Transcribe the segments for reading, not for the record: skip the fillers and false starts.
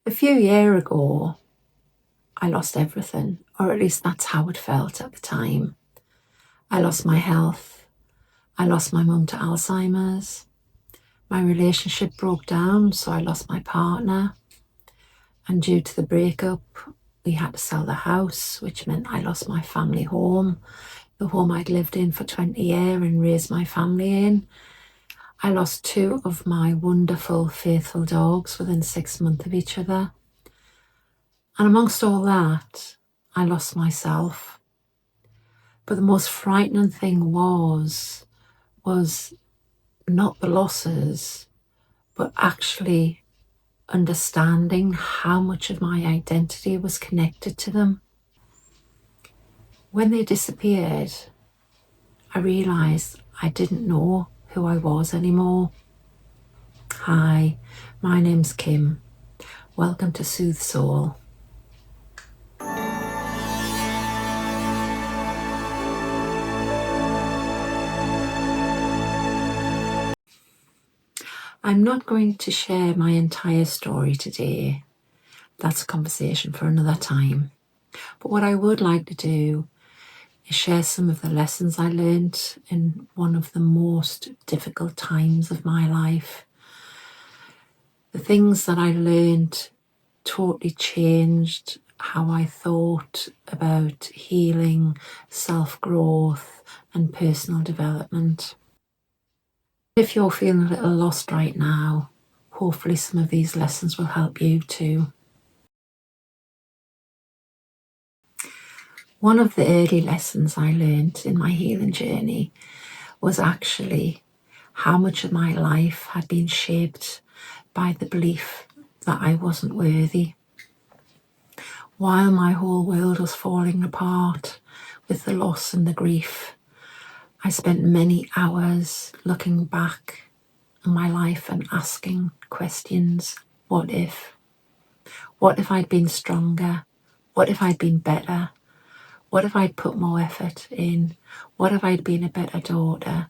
A few years ago, I lost everything, or at least that's how it felt at the time. I lost my health. I lost my mum to Alzheimer's. My relationship broke down, so I lost my partner. And due to the breakup, we had to sell the house, which meant I lost my family home, the home I'd lived in for 20 years and raised my family in. I lost two of my wonderful, faithful dogs within 6 months of each other. And amongst all that, I lost myself. But the most frightening thing was not the losses, but actually understanding how much of my identity was connected to them. When they disappeared, I realised I didn't know who I was anymore. Hi, my name's Kim. Welcome to Soothe Soul. I'm not going to share my entire story today. That's a conversation for another time. But what I would like to do is share some of the lessons I learned in one of the most difficult times of my life. The things that I learned totally changed how I thought about healing, self-growth, and personal development. If you're feeling a little lost right now, hopefully some of these lessons will help you too. One of the early lessons I learned in my healing journey was actually how much of my life had been shaped by the belief that I wasn't worthy. While my whole world was falling apart with the loss and the grief, I spent many hours looking back on my life and asking questions. What if? What if I'd been stronger? What if I'd been better? What if I'd put more effort in? What if I'd been a better daughter?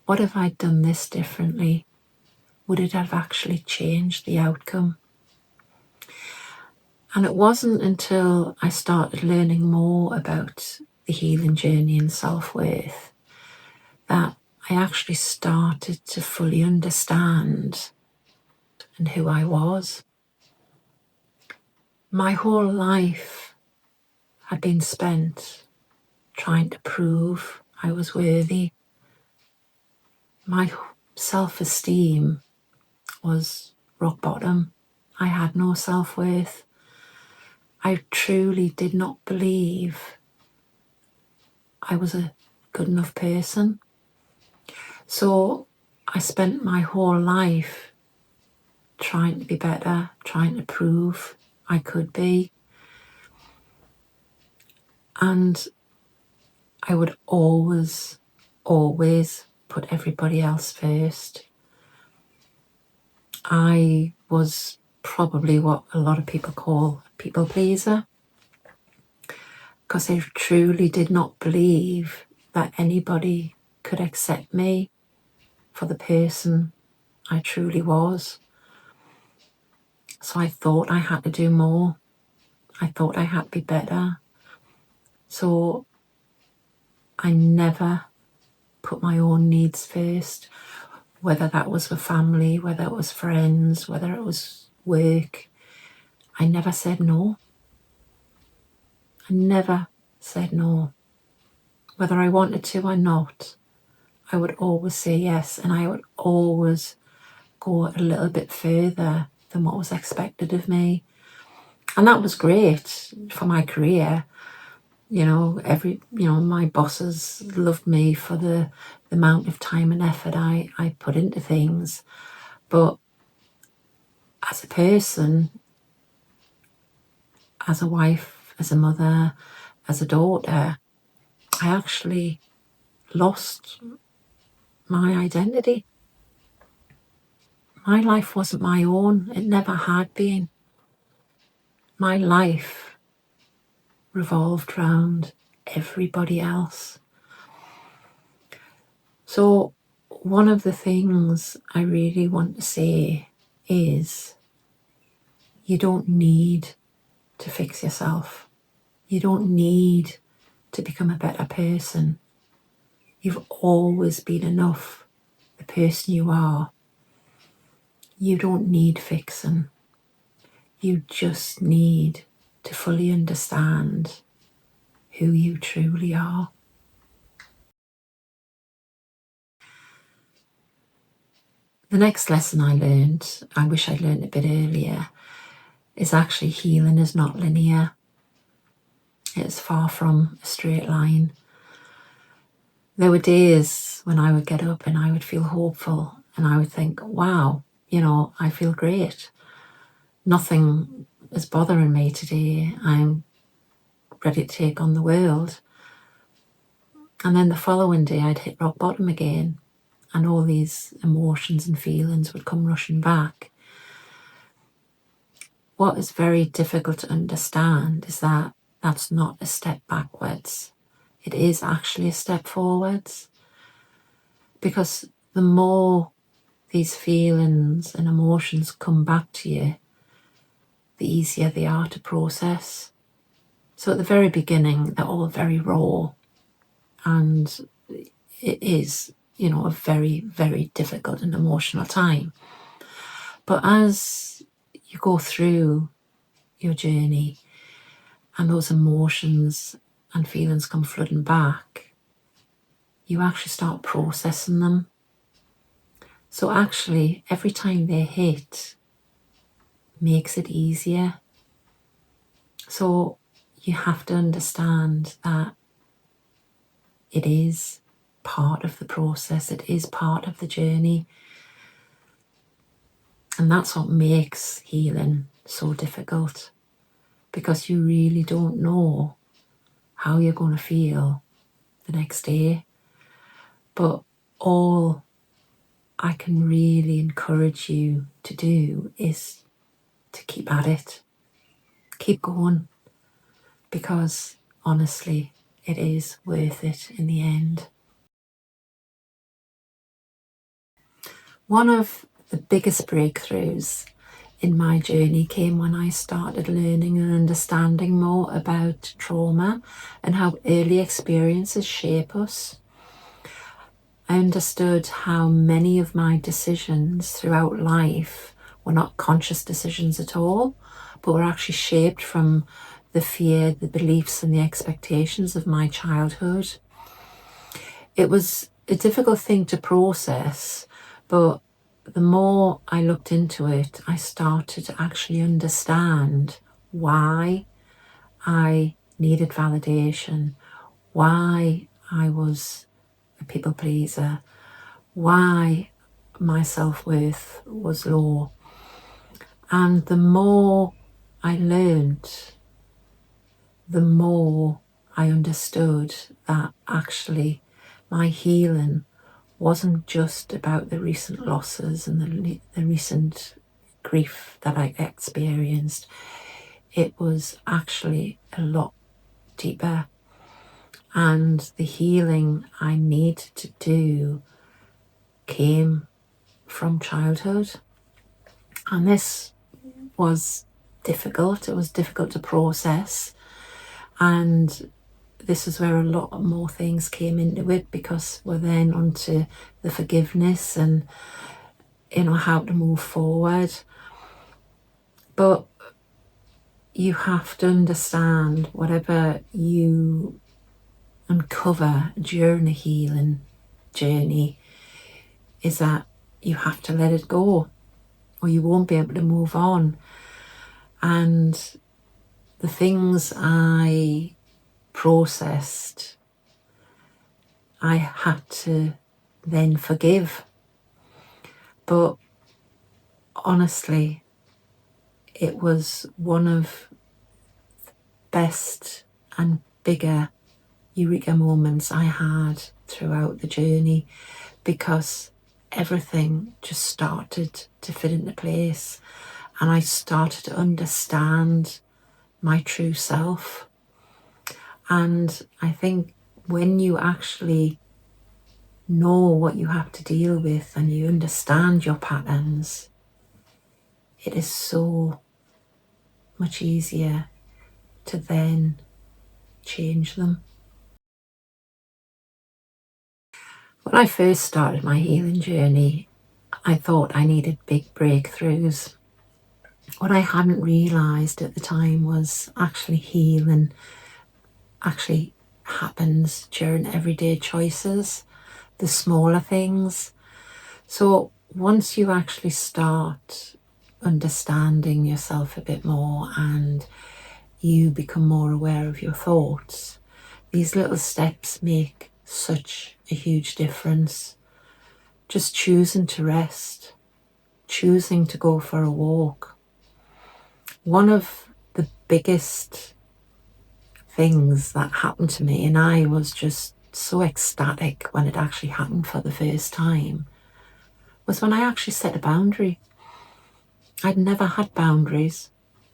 What if I'd done this differently? Would it have actually changed the outcome? And it wasn't until I started learning more about the healing journey and self-worth that I actually started to fully understand and who I was. My whole life had been spent trying to prove I was worthy. My self-esteem was rock bottom. I had no self-worth. I truly did not believe I was a good enough person. So I spent my whole life trying to be better, trying to prove I could be. And I would always put everybody else first. I was probably what a lot of people call a people pleaser, because I truly did not believe that anybody could accept me for the person I truly was. So I thought I had to do more. I thought I had to be better. So I never put my own needs first, whether that was with family, whether it was friends, whether it was work. I never said no. I never said no. Whether I wanted to or not, I would always say yes, and I would always go a little bit further than what was expected of me. And that was great for my career. My bosses loved me for the amount of time and effort I put into things. But as a person, as a wife, as a mother, as a daughter, I actually lost my identity. My life wasn't my own. It never had been. My life revolved around everybody else. So one of the things I really want to say is, You don't need to fix yourself. You don't need to become a better person. You've always been enough, the person you are. You don't need fixing. You just need to fully understand who you truly are. The next lesson I learned, I wish I'd learned a bit earlier, is actually healing is not linear. It's far from a straight line. There were days when I would get up and I would feel hopeful and I would think, wow, I feel great. Nothing is bothering me today. I'm ready to take on the world. And then the following day I'd hit rock bottom again and all these emotions and feelings would come rushing back. What is very difficult to understand is that that's not a step backwards. It is actually a step forwards. Because the more these feelings and emotions come back to you, the easier they are to process. So at the very beginning, they're all very raw. And it is, a very, very difficult and emotional time. But as you go through your journey and those emotions and feelings come flooding back, you actually start processing them. So actually, every time they hit makes it easier. So you have to understand that it is part of the process, it is part of the journey. And that's what makes healing so difficult, because you really don't know how you're going to feel the next day. But all I can really encourage you to do is to keep at it, keep going, because honestly, it is worth it in the end. One of the biggest breakthroughs in my journey came when I started learning and understanding more about trauma and how early experiences shape us. I understood how many of my decisions throughout life were not conscious decisions at all, but were actually shaped from the fear, the beliefs and the expectations of my childhood. It was a difficult thing to process, but the more I looked into it, I started to actually understand why I needed validation, why I was a people pleaser, why my self-worth was low. And the more I learned, the more I understood that actually my healing wasn't just about the recent losses and the recent grief that I experienced. It was actually a lot deeper. And the healing I needed to do came from childhood. And this was difficult. It was difficult to process. And this is where a lot more things came into it, because we're then onto the forgiveness and how to move forward. But you have to understand, whatever you uncover during a healing journey, is that you have to let it go, or you won't be able to move on. And the things I processed, I had to then forgive. But honestly, it was one of the best and bigger eureka moments I had throughout the journey, because everything just started to fit into place and I started to understand my true self. And I think when you actually know what you have to deal with and you understand your patterns, it is so much easier to then change them. When I first started my healing journey, I thought I needed big breakthroughs. What I hadn't realised at the time was actually healing actually happens during everyday choices, the smaller things. So once you actually start understanding yourself a bit more and you become more aware of your thoughts, these little steps make such a huge difference. Just choosing to rest, choosing to go for a walk. One of the biggest things that happened to me, and I was just so ecstatic when it actually happened for the first time, was when I actually set a boundary. I'd never had boundaries,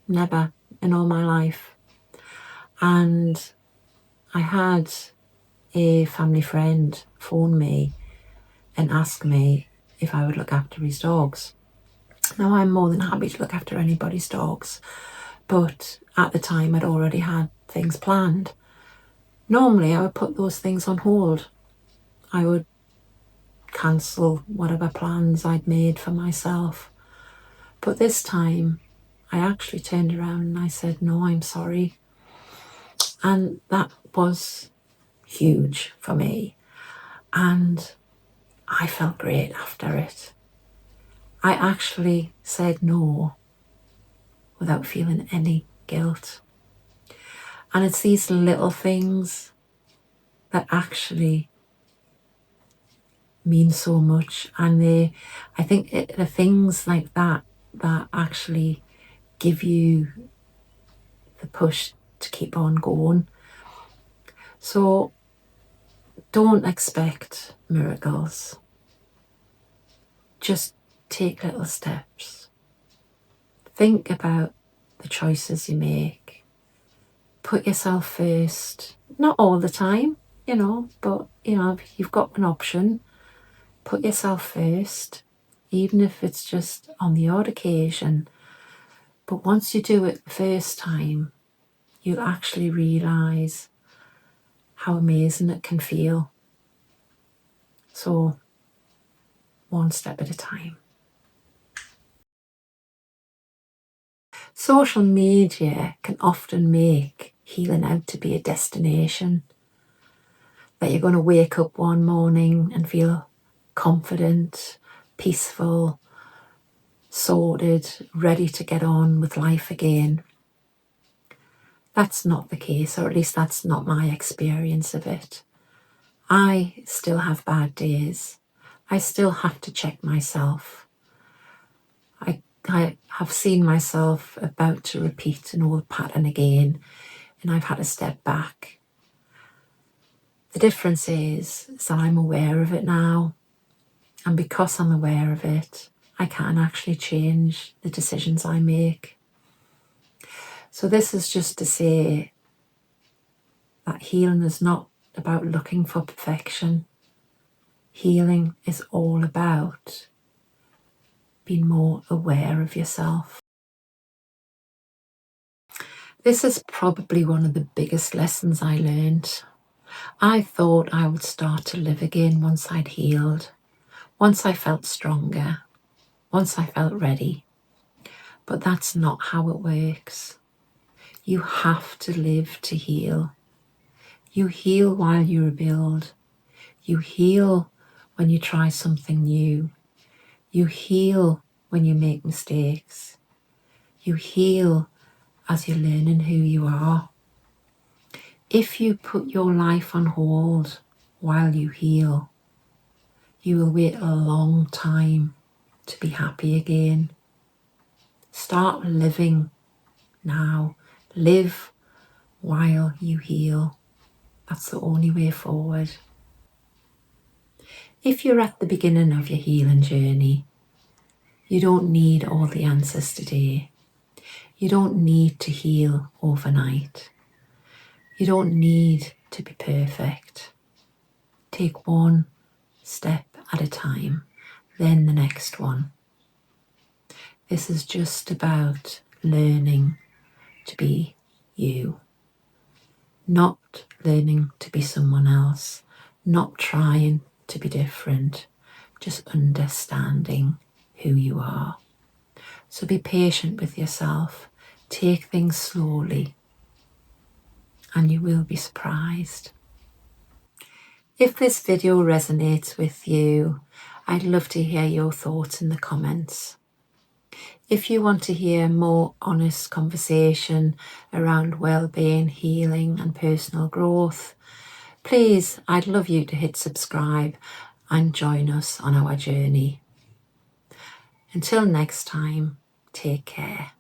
never in all my life. And I had a family friend phone me and ask me if I would look after his dogs. Now, I'm more than happy to look after anybody's dogs, but at the time I'd already had things planned. Normally I would put those things on hold. I would cancel whatever plans I'd made for myself. But this time I actually turned around and I said, no, I'm sorry. And that was huge for me. And I felt great after it. I actually said no without feeling any guilt. And it's these little things that actually mean so much. And I think the things like that actually give you the push to keep on going. So don't expect miracles. Just take little steps. Think about the choices you make. Put yourself first. Not all the time, but if you've got an option, put yourself first, even if it's just on the odd occasion. But once you do it the first time, you'll actually realise how amazing it can feel. So, one step at a time. Social media can often make healing out to be a destination, that you're going to wake up one morning and feel confident, peaceful, sorted, ready to get on with life again. That's not the case, or at least that's not my experience of it. I still have bad days. I still have to check myself. I have seen myself about to repeat an old pattern again, and I've had to step back. The difference is that I'm aware of it now, and because I'm aware of it, I can actually change the decisions I make. So this is just to say that healing is not about looking for perfection. Healing is all about being more aware of yourself. This is probably one of the biggest lessons I learned. I thought I would start to live again once I'd healed, once I felt stronger, once I felt ready. But that's not how it works. You have to live to heal. You heal while you rebuild. You heal when you try something new. You heal when you make mistakes. You heal as you're learning who you are. If you put your life on hold while you heal, you will wait a long time to be happy again. Start living now. Live while you heal. That's the only way forward. If you're at the beginning of your healing journey, you don't need all the answers today. You don't need to heal overnight. You don't need to be perfect. Take one step at a time, then the next one. This is just about learning to be you, not learning to be someone else, not trying to be different, just understanding who you are. So be patient with yourself, take things slowly, and you will be surprised. If this video resonates with you, I'd love to hear your thoughts in the comments. If you want to hear more honest conversation around well-being, healing and personal growth, please, I'd love you to hit subscribe and join us on our journey. Until next time, take care.